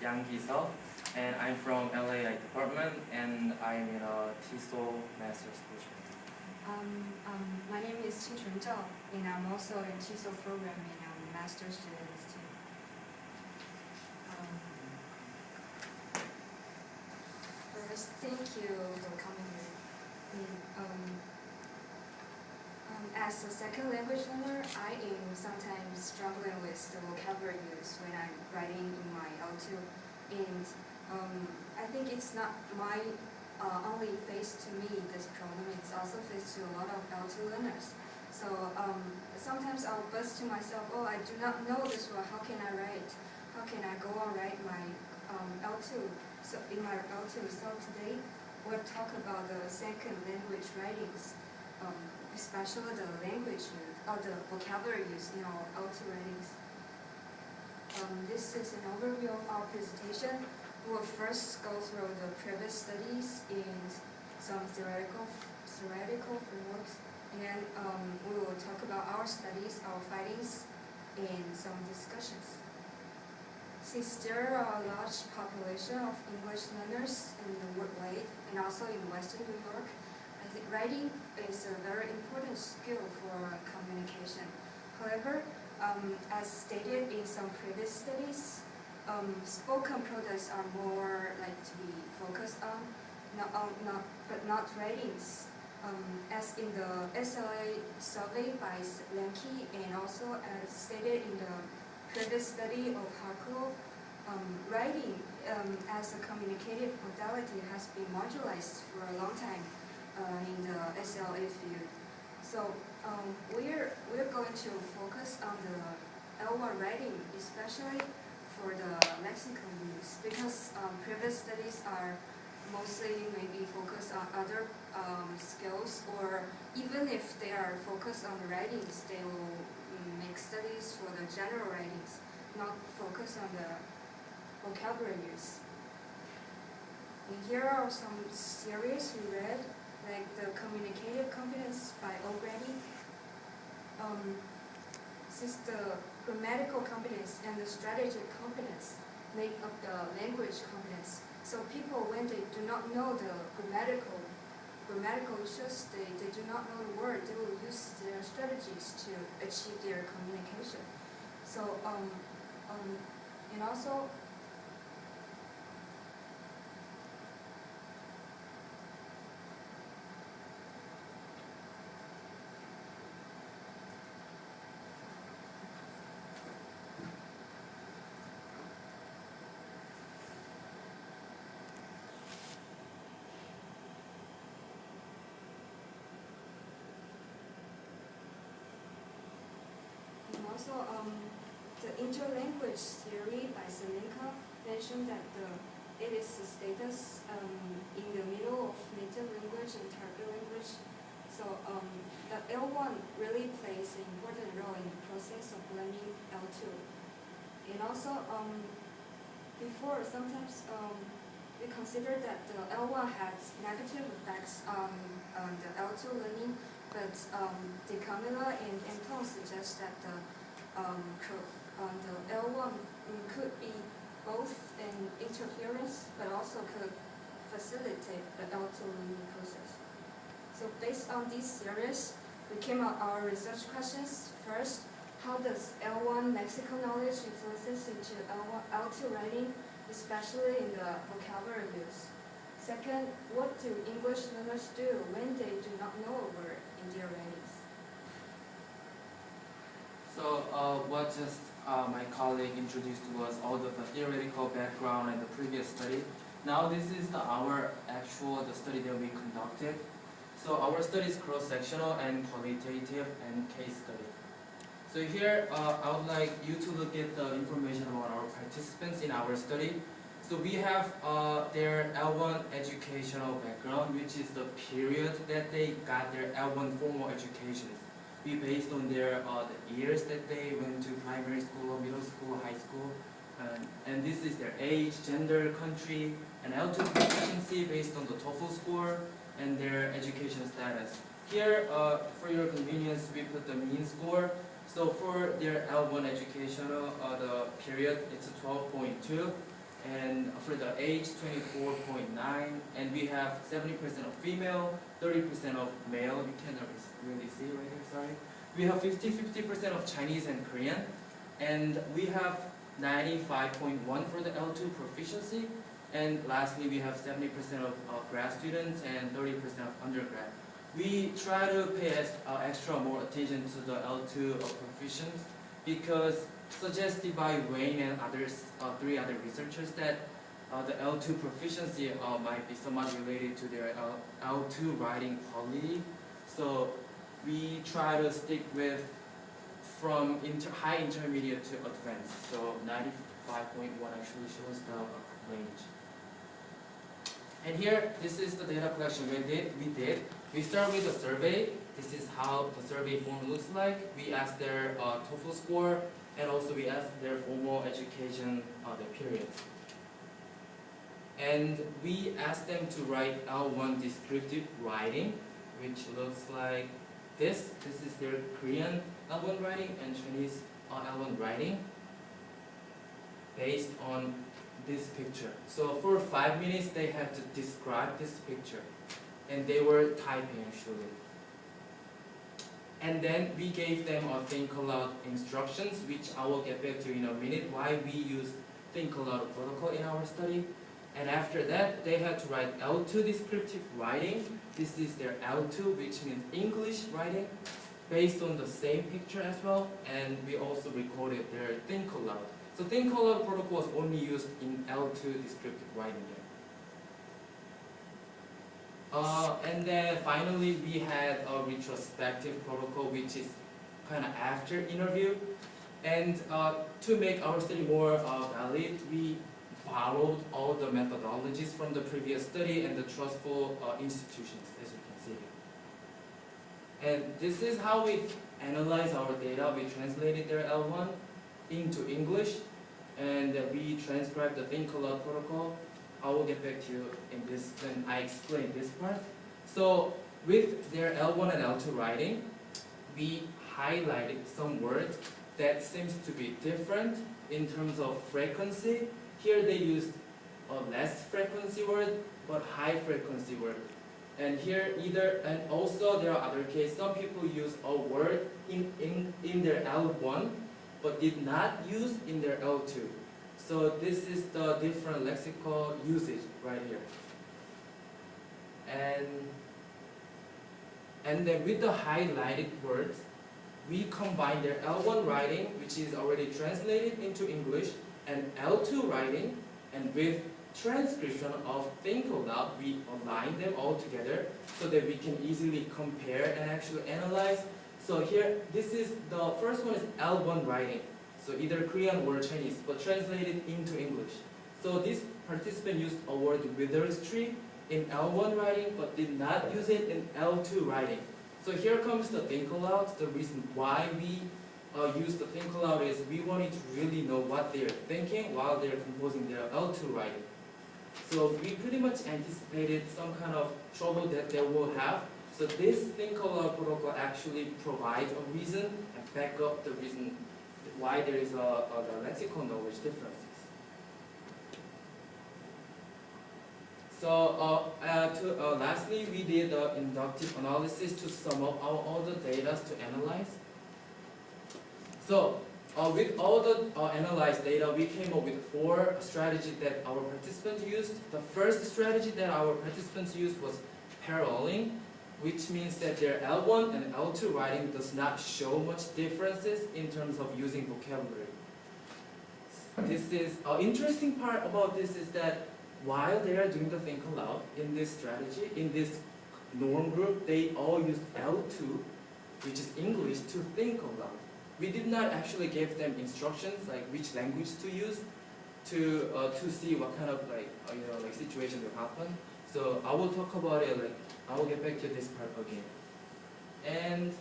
Yang and I'm from LA department, and I'm in a TESOL master's program. My name is Qingchun Zhao, and I'm also in TESOL program, and I'm a master's student too. First, thank you for coming here. As a second language learner, I am sometimes struggling with the vocabulary use when I'm writing in my L2, and I think it's not my only face to me, this problem. It's also faced to a lot of L2 learners. So sometimes I'll buzz to myself, oh, I do not know this word, how can I write? How can I go on write my L2? So in my L2, so today we'll talk about the second language writings, especially the language use, or the vocabulary use in our L2 writings. This is an overview of our presentation. We will first go through the previous studies and some theoretical frameworks, and then we will talk about our studies, our findings, and some discussions. Since there are a large population of English learners in the worldwide and also in Western New York, I think writing is a very important skill for communication. However, as stated in some previous studies, spoken products are more like to be focused on, but not writings. As in the SLA survey by Lenke, and also as stated in the previous study of Hakuo, writing as a communicative modality has been marginalized for a long time in the SLA field. So we're going to focus on the L1 writing, especially for the lexical use, because previous studies are mostly maybe focused on other skills, or even if they are focused on the writings, they will make studies for the general writings, not focus on the vocabulary use. And here are some series we read, like the Communicative Competence by O'Grady. Since the grammatical competence and the strategic competence make up the language competence, so people, when they do not know the grammatical issues, they do not know the word, they will use their strategies to achieve their communication. So and also the interlanguage theory by Celia mentioned that it is the status in the middle of native language and target language. So the L1 really plays an important role in the process of learning L2. And also before, sometimes we consider that the L1 has negative effects on the L2 learning, but De Camilla and Anton suggest that the L1 could be both an interference, but also could facilitate the L2 learning process. So based on these theories, we came up our research questions. First, how does L1 lexical knowledge influences into L2 writing, especially in the vocabulary use? Second, what do English learners do when they do not know a word in their writings? So what just my colleague introduced was all the theoretical background and the previous study. Now this is our the study that we conducted. So our study is cross-sectional and qualitative and case study. So here I would like you to look at the information about our participants in our study. So we have their L1 educational background, which is the period that they got their L1 formal education. We based on their the years that they went to primary school, middle school, high school, and this is their age, gender, country, and L2 proficiency based on the TOEFL score and their education status. Here, for your convenience, we put the mean score. So for their L1 educational, the period, it's a 12.2. and for the age 24.9, and we have 70% of female, 30% of male. You cannot really see right here, sorry. We have 50% of Chinese and Korean, and we have 95.1 for the L2 proficiency, and lastly we have 70% of grad students and 30% of undergrad. We try to pay extra more attention to the L2 proficiency because suggested by Wayne and others, 3 other researchers, that the L2 proficiency might be somewhat related to their L2 writing quality. So we try to stick with from high intermediate to advanced. So 95.1 actually shows the range. And here, this is the data collection we did. We start with a survey. This is how the survey form looks like. We asked their TOEFL score, and also we asked their formal education period. And we asked them to write L1 descriptive writing, which looks like this. This is their Korean L1 writing and Chinese L1 writing based on this picture. So for 5 minutes they had to describe this picture, and they were typing actually. And then we gave them a think aloud instructions, which I will get back to in a minute, why we use think aloud protocol in our study. And after that, they had to write L2 descriptive writing. This is their L2, which means English writing, based on the same picture as well. And we also recorded their think aloud. So think aloud protocol was only used in L2 descriptive writing there. And then finally, we had a retrospective protocol, which is kind of after interview. And to make our study more valid, we borrowed all the methodologies from the previous study and the trustful institutions, as you can see here. And this is how we analyze our data. We translated their L1 into English, and we transcribed the think aloud protocol. I will get back to you in this when I explain this part. So with their L1 and L2 writing, we highlighted some words that seems to be different in terms of frequency. Here they used a less frequency word, but high frequency word. And here either, and also there are other cases, some people use a word in their L1, but did not use in their L2. So this is the different lexical usage right here. And then with the highlighted words, we combine their L1 writing, which is already translated into English, and L2 writing, and with transcription of think aloud, we align them all together so that we can easily compare and actually analyze. So here, this is the first one is L1 writing. So either Korean or Chinese, but translated into English. So this participant used a word withers tree in L1 writing, but did not use it in L2 writing. So here comes the think aloud. The reason why we use the think aloud is we wanted to really know what they're thinking while they're composing their L2 writing. So we pretty much anticipated some kind of trouble that they will have. So this think aloud protocol actually provides a reason and back up the reason why there is the lexical knowledge differences. So lastly, we did inductive analysis to sum up all the data to analyze. So with all the analyzed data, we came up with 4 strategies that our participants used. The first strategy that our participants used was paralleling, which means that their L1 and L2 writing does not show much differences in terms of using vocabulary. This is an interesting part about this is that while they are doing the think aloud in this strategy, in this norm group, they all used L2, which is English, to think aloud. We did not actually give them instructions like which language to use to see what kind of like situation will happen. So I will talk about it, like I will get back to this part again. And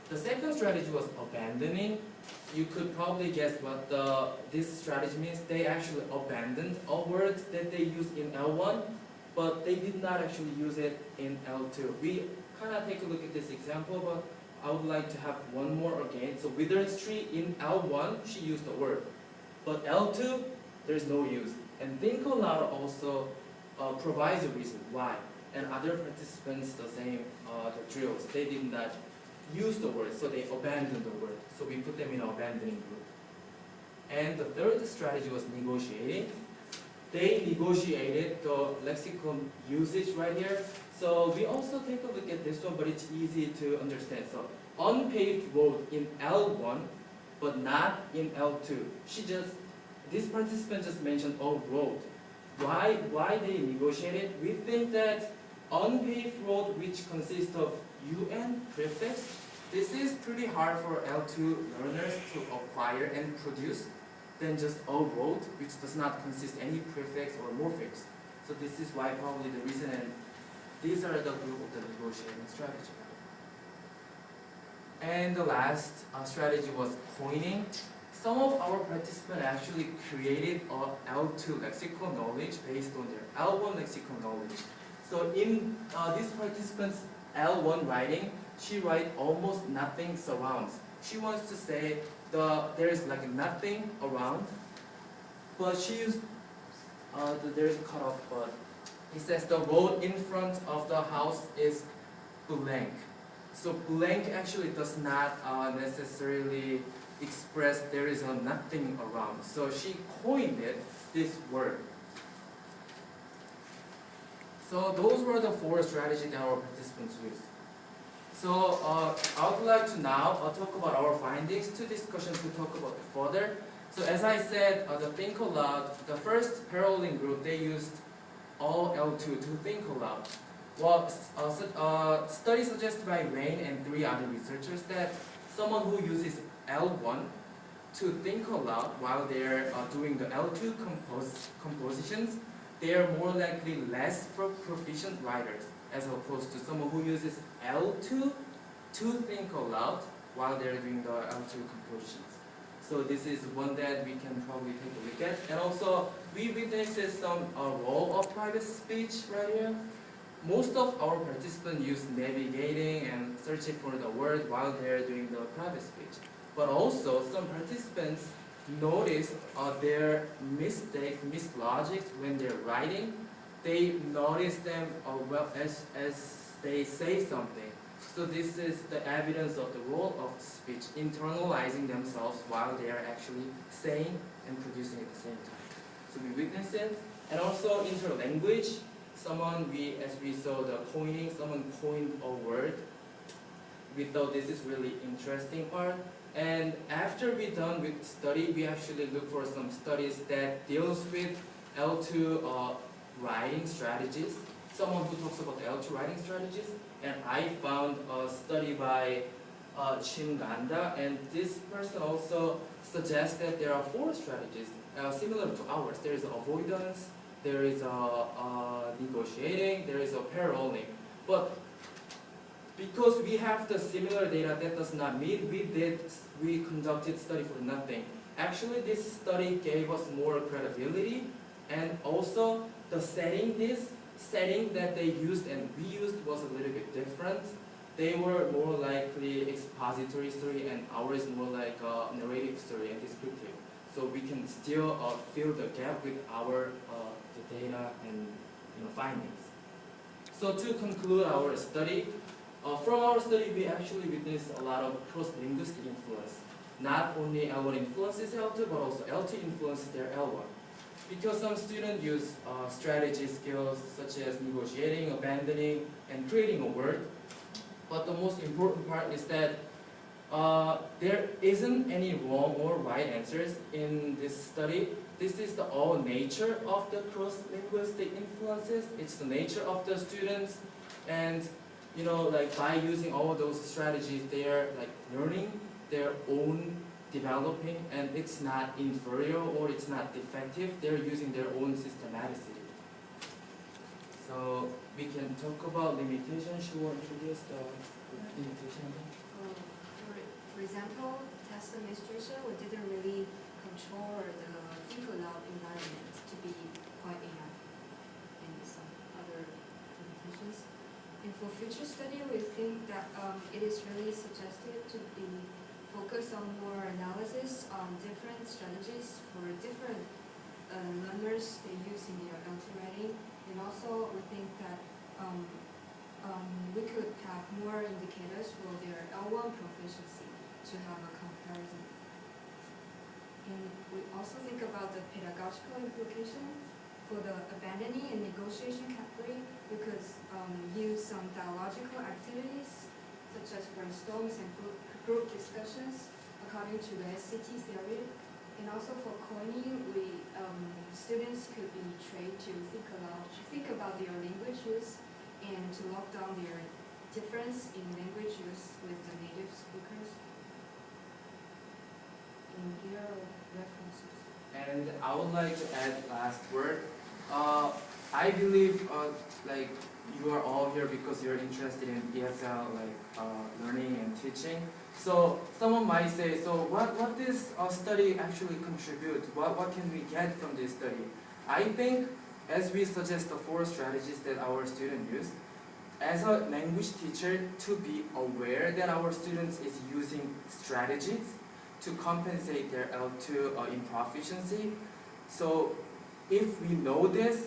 the second strategy was abandoning. You could probably guess what this strategy means. They actually abandoned a word that they used in L1, but they did not actually use it in L2. We kind of take a look at this example, but I would like to have one more again. So withers tree in L1, she used the word. But L2, there's no use. And think aloud also provides a reason why. And other participants, the same the drills, they did not use the word, so they abandoned the word. So we put them in an abandoning group. And the third strategy was negotiating. They negotiated the lexicon usage right here. So we also take a look at this one, but it's easy to understand. So unpaved road in L1, but not in L2. This participant just mentioned road. Why they negotiated? We think that unpaved road, which consists of UN prefix, this is pretty hard for L2 learners to acquire and produce than just a road, which does not consist any prefix or morphics. So this is why probably the reason, and these are the group of the negotiating strategy. And the last strategy was coining. Some of our participants actually created a L2 lexical knowledge based on their L1 lexical knowledge. So in this participant's L1 writing, she writes almost nothing surrounds. She wants to say there is like nothing around, but she used there is a cutoff, but it says the road in front of the house is blank. So blank actually does not necessarily express there is nothing around. So she coined this word. So those were the 4 strategies that our participants used. So I would like to now talk about our findings, 2 discussions to talk about further. So as I said, the think aloud, the first paroling group, they used all L2 to think aloud. Well, study suggested by Wayne and 3 other researchers that someone who uses L1 to think aloud while they're doing the L2 compositions, they are more likely less proficient writers as opposed to someone who uses L2 to think aloud while they're doing the L2 compositions. So this is one that we can probably take a look at. And also, we witnessed some role of private speech right here. Most of our participants use navigating and searching for the word while they're doing the private speech. But also, some participants notice their mistakes, mislogics when they're writing. They notice them well as they say something. So this is the evidence of the role of speech, internalizing themselves while they are actually saying and producing at the same time. So we witness it. And also interlanguage. As we saw the coining, someone coined a word. We thought this is really interesting part. And after we're done with study, we actually look for some studies that deals with L2 writing strategies. Someone who talks about L2 writing strategies. And I found a study by Chim Ganda, and this person also suggests that there are 4 strategies similar to ours. There is avoidance, there is negotiating, there is paroling. But because we have the similar data, that does not mean we conducted study for nothing. Actually, this study gave us more credibility, and also the setting that they used and we used was a little bit different. They were more likely expository story, and ours more like a narrative story and descriptive. So we can still fill the gap with our the data and findings. So to conclude our study, from our study we actually witnessed a lot of cross-linguistic influence. Not only L1 influences L2, but also L2 influences their L1. Because some students use strategy skills such as negotiating, abandoning, and creating a word. But the most important part is that there isn't any wrong or right answers in this study. This is the all nature of the cross-linguistic influences. It's the nature of the students, and by using all those strategies, they are learning their own developing, and it's not inferior or it's not defective. They're using their own systematicity. So we can talk about limitations. Should we introduce the limitation? For example, test administration, we didn't really control the think aloud environment to be quite enough, and some other limitations. And for future study, we think that it is really suggested to be focused on more analysis on different strategies for different learners they use in their L2 writing, and also we think that we could have more indicators for their L1 proficiency to have a comparison. And we also think about the pedagogical implication. For the abandoning and negotiation category, we could use some dialogical activities such as brainstorms and group discussions according to the SCT theory. And also for coining, students could be trained to think about their language use and to lock down their difference in language use with the native speakers. And here are references. And I would like to add last word. I believe like you are all here because you're interested in ESL learning and teaching. So someone might say, so what this study actually contribute? What can we get from this study? I think as we suggest the 4 strategies that our students use, as a language teacher, to be aware that our students is using strategies to compensate their L2 in proficiency. So if we know this,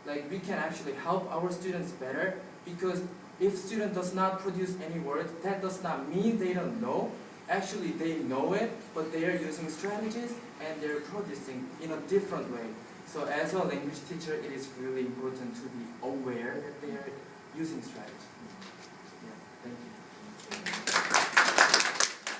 like we can actually help our students better, because if student does not produce any words, that does not mean they don't know. Actually they know it, but they are using strategies and they're producing in a different way. So as a language teacher, it is really important to be aware that they are using strategies.